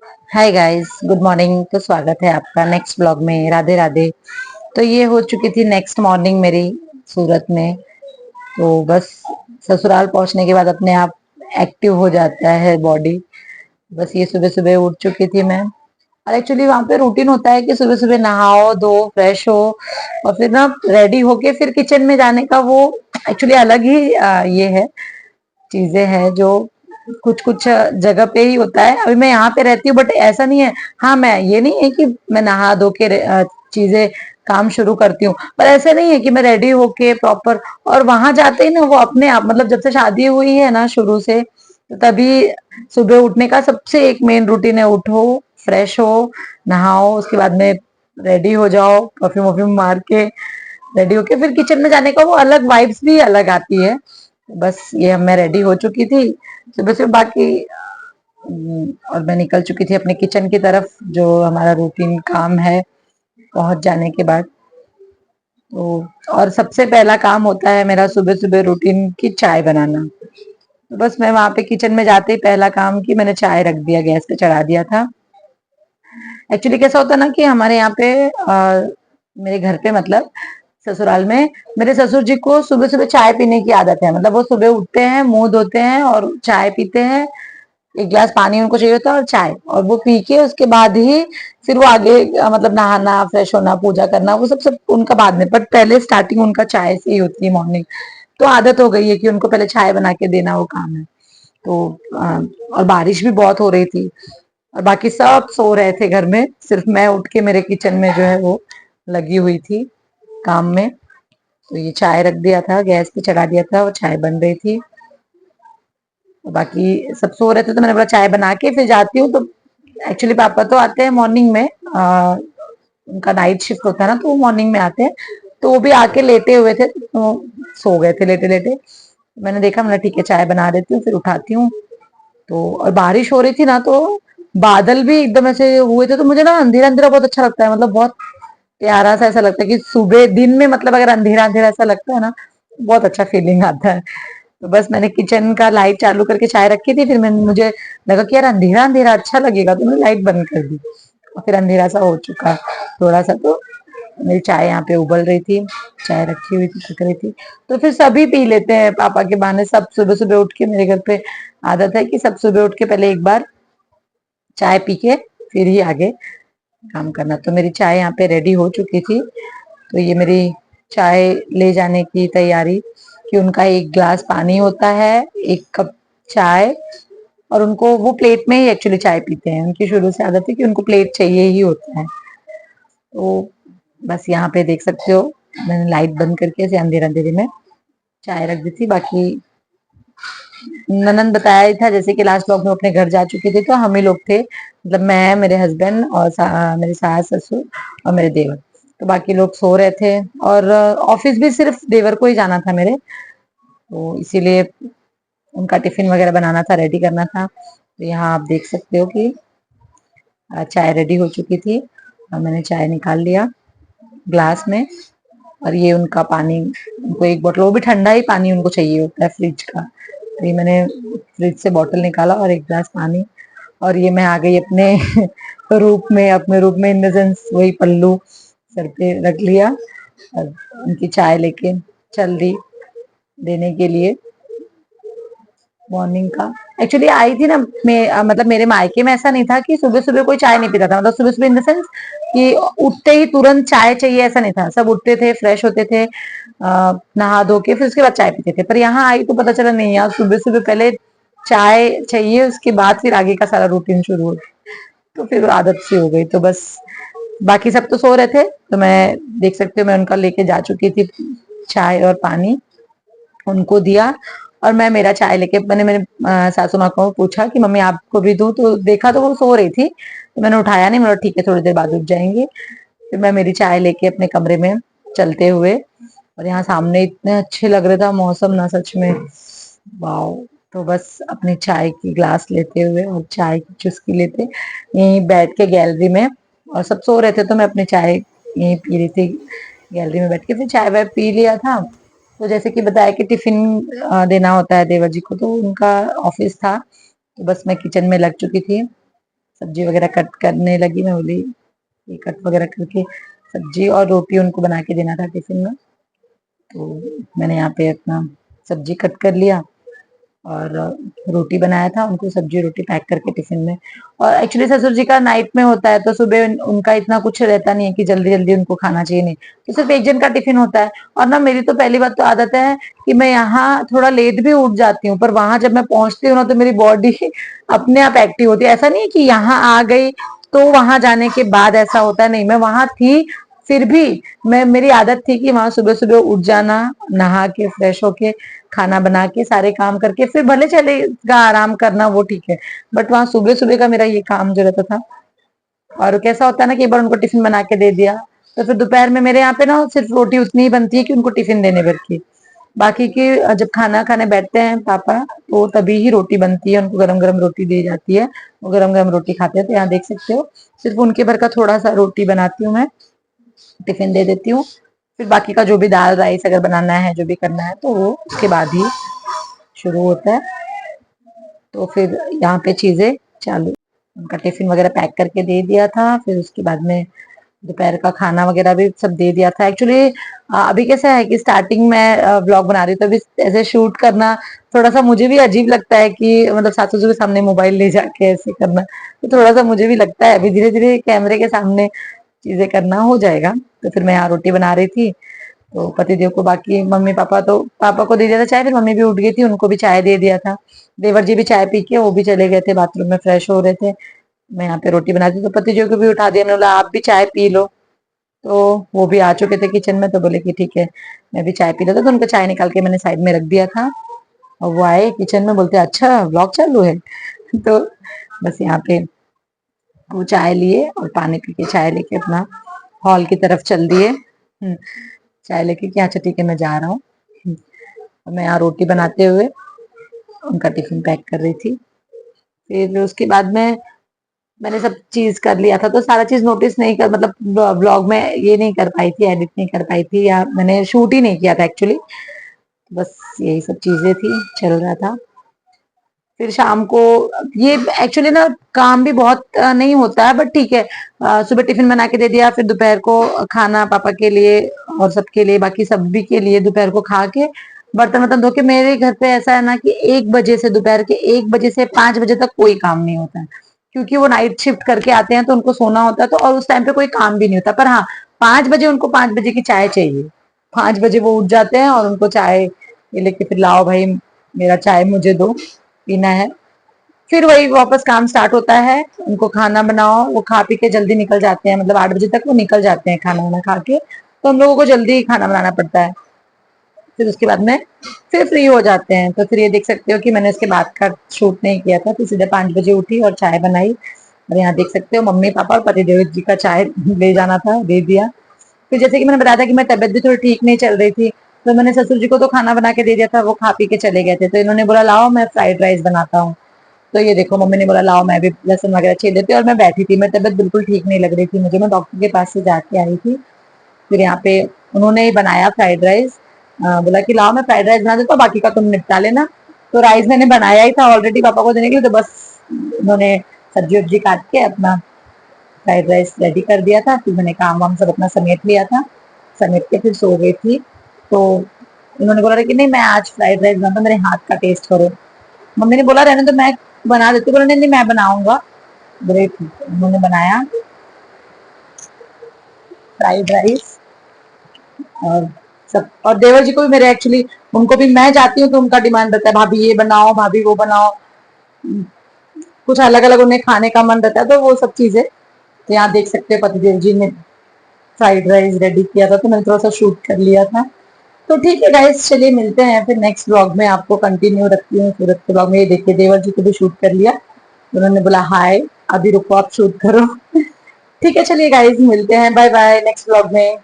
Hi guys, good morning. तो स्वागत है आपका नेक्स्ट ब्लॉग में। राधे राधे। तो ये हो चुकी थी नेक्स्ट मॉर्निंग मेरी सूरत में। तो बस ससुराल पहुंचने के बाद अपने आप एक्टिव हो जाता है बॉडी। बस ये सुबह सुबह उठ चुकी थी मैं। और एक्चुअली वहां पे रूटीन होता है कि सुबह सुबह नहाओ धो फ्रेश हो और फिर ना रेडी होके फिर किचन में जाने का वो एक्चुअली अलग ही ये है, चीजें हैं जो कुछ कुछ जगह पे ही होता है। अभी मैं यहाँ पे रहती हूँ बट ऐसा नहीं है। हाँ, मैं ये नहीं है कि मैं नहा धो के चीजें काम शुरू करती हूँ, पर ऐसे नहीं है कि मैं रेडी होके प्रॉपर। और वहां जाते ही ना वो अपने आप, मतलब जब से शादी हुई है ना शुरू से, तो तभी सुबह उठने का सबसे एक मेन रूटीन है, उठो फ्रेश हो नहाओ, उसके बाद में रेडी हो जाओ, परफ्यूम वर्फ्यूम मार के रेडी होके फिर किचन में जाने का वो अलग वाइब्स भी अलग आती है। बस ये मैं रेडी हो चुकी थी सुबह से बाकी। और मैं निकल चुकी थी अपने किचन की तरफ, जो हमारा रूटीन काम है पहुंच जाने के बाद। तो और सबसे पहला काम होता है मेरा सुबह सुबह रूटीन की चाय बनाना। तो बस मैं वहां पे किचन में जाते ही पहला काम कि मैंने चाय रख दिया, गैस पे चढ़ा दिया था। एक्चुअली कैसा होता है ना कि हमारे यहाँ पे मेरे घर पे मतलब ससुराल में मेरे ससुर जी को सुबह सुबह चाय पीने की आदत है। मतलब वो सुबह उठते हैं, मुंह धोते हैं और चाय पीते हैं। एक गिलास पानी उनको चाहिए होता है और चाय, और वो पी के उसके बाद ही फिर वो आगे मतलब नहाना फ्रेश होना पूजा करना वो सब सब उनका बाद में, बट पहले स्टार्टिंग उनका चाय से ही होती है मॉर्निंग। तो आदत हो गई है कि उनको पहले चाय बना के देना वो काम है। तो और बारिश भी बहुत हो रही थी और बाकी सब सो रहे थे घर में, सिर्फ मैं उठ के मेरे किचन में जो है वो लगी हुई थी काम में। तो ये चाय रख दिया था, गैस पे चढ़ा दिया था और चाय बन रही थी। बाकी सब सो रहे थे तो मैंने बोला चाय बना के फिर जाती हूँ। तो एक्चुअली पापा तो आते हैं मॉर्निंग में, उनका नाइट शिफ्ट होता है ना, तो वो मॉर्निंग में आते हैं। तो वो भी आके लेटे हुए थे, तो सो गए थे लेटे लेटे। मैंने देखा, मैंने ठीक है चाय बना देती हूँ फिर उठाती हूँ। तो और बारिश हो रही थी ना, तो बादल भी एकदम ऐसे हुए थे, तो मुझे ना अंधेरा अंधेरा बहुत अच्छा लगता है। मतलब बहुत प्यारा सा ऐसा लगता है कि सुबह दिन में मतलब अगर अंधेरा अंधेरा ऐसा लगता है ना, बहुत अच्छा फीलिंग आता है। तो बस मैंने किचन का लाइट चालू करके चाय रखी थी, फिर मैंने मुझे लगा कि यार अंधेरा अंधेरा अच्छा लगेगा, तो मैंने लाइट बंद कर दी और फिर अंधेरा सा हो चुका थोड़ा सा। तो मेरी चाय यहाँ पे उबल रही थी, चाय रखी हुई थी पक रही थी। तो फिर सभी पी लेते हैं पापा के बहाने, सब सुबह सुबह उठ के मेरे घर पे आदत है कि सब सुबह उठ के पहले एक बार चाय पी के फिर ही आगे काम करना। तो मेरी चाय यहाँ पे रेडी हो चुकी थी। तो ये मेरी चाय ले जाने की तैयारी, कि उनका एक ग्लास पानी होता है, एक कप चाय, और उनको वो प्लेट में ही एक्चुअली चाय पीते हैं। उनकी शुरू से आदत है कि उनको प्लेट चाहिए ही होता है। तो बस यहाँ पे देख सकते हो, मैंने लाइट बंद करके ऐसे अंधेरे अंधेरे में चाय रख दी थी। बाकी ननद बताया ही था जैसे कि लास्ट ब्लॉग में अपने घर जा चुके थे, तो हम ही लोग थे, मतलब मैं, मेरे हस्बैंड और मेरे सास ससुर और मेरे देवर। तो बाकी लोग सो रहे थे और ऑफिस भी सिर्फ देवर को ही जाना था मेरे, तो इसीलिए उनका टिफिन वगैरह बनाना था, रेडी करना था। तो यहाँ आप देख सकते हो कि चाय रेडी हो चुकी थी और मैंने चाय निकाल लिया ग्लास में। और ये उनका पानी, उनको एक बोतल, वो भी ठंडा ही पानी उनको चाहिए होता है फ्रिज का। तो ये मैंने फ्रिज से बोतल निकाला और एक गिलास पानी, और ये मैं आ गई अपने रूप में, अपने रूप में इन द सेंस वही पल्लू सर पे रख लिया और उनकी चाय लेके चल दी देने के लिए मॉर्निंग का। एक्चुअली आई थी ना मैं, मतलब मेरे मायके में ऐसा नहीं था कि सुबह सुबह कोई चाय नहीं पीता था। मतलब सुबह सुबह इन द सेंस कि उठते ही तुरंत चाय चाहिए ऐसा नहीं था। सब उठते थे, फ्रेश होते थे, नहा धो के फिर उसके बाद चाय पीते थे। पर यहाँ आई तो पता चला नहीं यार, सुबह सुबह पहले चाय चाहिए, उसके बाद फिर आगे का सारा रूटीन शुरू हो। तो फिर आदत सी हो गई। तो बस बाकी सब तो सो रहे थे, तो मैं देख सकते हो मैं उनका लेके जा चुकी थी चाय और पानी, उनको दिया। और मैं मेरा चाय लेके, मैंने मेरे सासू माँ को पूछा कि मम्मी आपको भी दूं, तो देखा तो वो सो रही थी, तो मैंने उठाया नहीं। मतलब ठीक है थोड़ी देर बाद उठ जाएंगे। फिर मैं मेरी चाय लेके अपने कमरे में चलते हुए, और यहाँ सामने इतने अच्छे लग रहा था मौसम ना, सच में वाओ। तो बस अपनी चाय की ग्लास लेते हुए और चाय की चुस्की लेते यहीं बैठ के गैलरी में, और सब सो रहे थे तो मैं अपनी चाय यहीं पी रही थी गैलरी में बैठ के। फिर चाय वाय पी लिया था। तो जैसे कि बताया कि टिफिन देना होता है देवर जी को, तो उनका ऑफिस था, तो बस मैं किचन में लग चुकी थी। सब्जी वगैरह कट करने लगी। मैं बोली ये कट वगैरह करके सब्जी और रोटी उनको बना के देना था टिफिन में। तो मैंने यहाँ पे अपना सब्जी कट कर लिया और रोटी बनाया था, उनको सब्जी रोटी पैक करके टिफिन में। और एक्चुअली ससुर जी का नाइट में होता है, तो सुबह उनका इतना कुछ रहता नहीं है कि जल्दी जल्दी उनको खाना चाहिए, नहीं, तो सिर्फ एक जन का टिफिन होता है। और ना मेरी तो पहली बात तो आदत है कि मैं यहाँ थोड़ा लेट भी उठ जाती हूँ, पर वहां जब मैं पहुंचती हूँ ना तो मेरी बॉडी अपने आप एक्टिव होती है। ऐसा नहीं है कि यहाँ आ गई तो वहां जाने के बाद ऐसा होता है, नहीं, मैं वहां थी फिर भी मैं, मेरी आदत थी कि वहां सुबह सुबह उठ जाना, नहा के फ्रेश होके खाना बना के सारे काम करके फिर भले चलेगा आराम करना, वो ठीक है, बट वहां सुबह सुबह का मेरा ये काम जो रहता था। और कैसा होता है ना कि एक बार उनको टिफिन बना के दे दिया तो फिर दोपहर में मेरे यहाँ पे ना सिर्फ रोटी उतनी ही बनती है कि उनको टिफिन देने भर की। बाकी की जब खाना खाने बैठते हैं पापा तो तभी ही रोटी बनती है, उनको गरम गरम रोटी दी जाती है, वो गरम गरम रोटी खाते हैं। तो यहाँ देख सकते हो सिर्फ उनके भर का थोड़ा सा रोटी बनाती हूँ मैं, टिफिन दे देती हूँ। फिर बाकी का जो भी दाल राइस अगर बनाना है, जो भी करना है, तो वो उसके बाद ही शुरू होता है। तो फिर यहाँ पे चीजें चालू, उनका टिफिन वगैरह पैक करके दे दिया था। फिर उसके बाद में दोपहर का खाना वगैरह भी सब दे दिया था। एक्चुअली अभी कैसा है कि स्टार्टिंग में व्लॉग बना रही हूँ, तो अभी ऐसे शूट करना थोड़ा सा मुझे भी अजीब लगता है कि मतलब सासू जी के सामने मोबाइल ले जाके ऐसे करना, तो थोड़ा सा मुझे भी लगता है। अभी धीरे धीरे कैमरे के सामने चीजें करना हो जाएगा। तो फिर मैं यहाँ रोटी बना रही थी, तो पतिदेव को, बाकी मम्मी पापा, तो पापा को दे दिया था चाय, फिर मम्मी भी उठ गई थी, उनको भी चाय दे दिया था। देवर जी भी चाय पी के वो भी चले गए थे बाथरूम में, फ्रेश हो रहे थे। मैं यहाँ पे रोटी बनाती, तो पतिदेव को भी उठा दिया, मैंने बोला आप भी चाय पी लो। तो वो भी आ चुके थे किचन में, तो बोले कि ठीक है मैं भी चाय पी लेता, तो उनको चाय निकाल के मैंने साइड में रख दिया था। और वो आए किचन में, बोलते अच्छा व्लॉग चालू है। तो बस यहाँ पे वो चाय लिए और पानी पी के चाय लेके अपना हॉल की तरफ चल दिए। चाय लेके कि अच्छा ठीक है मैं जा रहा हूँ। मैं यहाँ रोटी बनाते हुए उनका टिफिन पैक कर रही थी। फिर उसके बाद में मैंने सब चीज कर लिया था, तो सारा चीज नोटिस नहीं कर, मतलब ब्लॉग में ये नहीं कर पाई थी, एडिट नहीं कर पाई थी, या मैंने शूट ही नहीं किया था एक्चुअली। बस यही सब चीजें थी, चल रहा था। फिर शाम को ये एक्चुअली ना काम भी बहुत नहीं होता है, बट ठीक है, सुबह टिफिन बना के दे दिया, फिर दोपहर को खाना पापा के लिए और सबके लिए, बाकी सभी के लिए दोपहर को खा के बर्तन वर्तन धो के। मेरे घर पे ऐसा है ना कि 1 बजे से, दोपहर के 1 बजे से 5 बजे तक कोई काम नहीं होता है, क्योंकि वो नाइट शिफ्ट करके आते हैं तो उनको सोना होता है, तो और उस टाइम पे कोई काम भी नहीं होता। पर हाँ, 5 बजे उनको 5 बजे की चाय चाहिए। 5 बजे वो उठ जाते हैं और उनको चाय ये लेके फिर लाओ भाई मेरा चाय मुझे दो, पीना है। फिर वही वापस काम स्टार्ट होता है, उनको खाना बनाओ, वो खा पी के जल्दी निकल जाते हैं, मतलब 8 बजे तक वो निकल जाते हैं खाना वाना खा के, तो हम लोगों को जल्दी खाना बनाना पड़ता है। फिर उसके बाद में फिर फ्री हो जाते हैं। तो फिर ये देख सकते हो कि मैंने इसके बाद का शूट नहीं किया था, तो सीधे 5 बजे उठी और चाय बनाई। और यहाँ देख सकते हो मम्मी पापा और पतिदेव जी का चाय ले जाना था, दे दिया। फिर जैसे कि मैंने बताया था कि मैं तबियत भी थोड़ी ठीक नहीं चल रही थी, तो मैंने ससुर जी को तो खाना बना के दे दिया था, वो खा पी के चले गए थे, तो इन्होंने बोला लाओ मैं फ्राइड राइस बनाता हूँ। तो ये देखो मम्मी ने बोला लाओ मैं भी लहसुन वगैरह छील देती हूँ, और मैं बैठी थी, मेरी तबियत बिल्कुल ठीक नहीं लग रही थी मुझे, मैं डॉक्टर के पास से जाके आई थी। फिर यहाँ पे उन्होंने ही बनाया फ्राइड राइस, बोला कि लाओ मैं फ्राइड राइस बना देता हूँ, बाकी का तुम निपटा लेना। तो राइस मैंने बनाया ही था ऑलरेडी पापा को देने के लिए, तो बस उन्होंने सब्जी वब्जी काट के अपना फ्राइड राइस रेडी कर दिया था। फिर मैंने काम वाम सब अपना समेट लिया था, समेट के फिर सो गई थी। तो उन्होंने बोला कि नहीं मैं आज फ्राइड राइस बनाता, मेरे हाथ का टेस्ट करो। मम्मी ने बोला रहने तो मैं बना देती, बोला नहीं नहीं मैं बनाऊंगा। बोले ठीक है, उन्होंने बनाया फ्राइड राइस और सब। और देवर जी को भी मेरे एक्चुअली, उनको भी मैं जाती हूँ तो उनका डिमांड रहता है भाभी ये बनाओ भाभी वो बनाओ, कुछ अलग अलग उन्हें खाने का मन रहता है, तो वो सब चीजें। तो यहाँ देख सकते हैं पतिदेव जी ने फ्राइड राइस रेडी किया था, तो मैंने थोड़ा सा शूट कर लिया था। तो ठीक है गाइस, चलिए मिलते हैं फिर नेक्स्ट ब्लॉग में, आपको कंटिन्यू रखती हूँ सूरत के ब्लॉग में। ये देखिए देवर जी को भी शूट कर लिया, उन्होंने बोला हाय अभी रुको आप शूट करो। ठीक है चलिए गाइस, मिलते हैं, बाय बाय नेक्स्ट ब्लॉग में।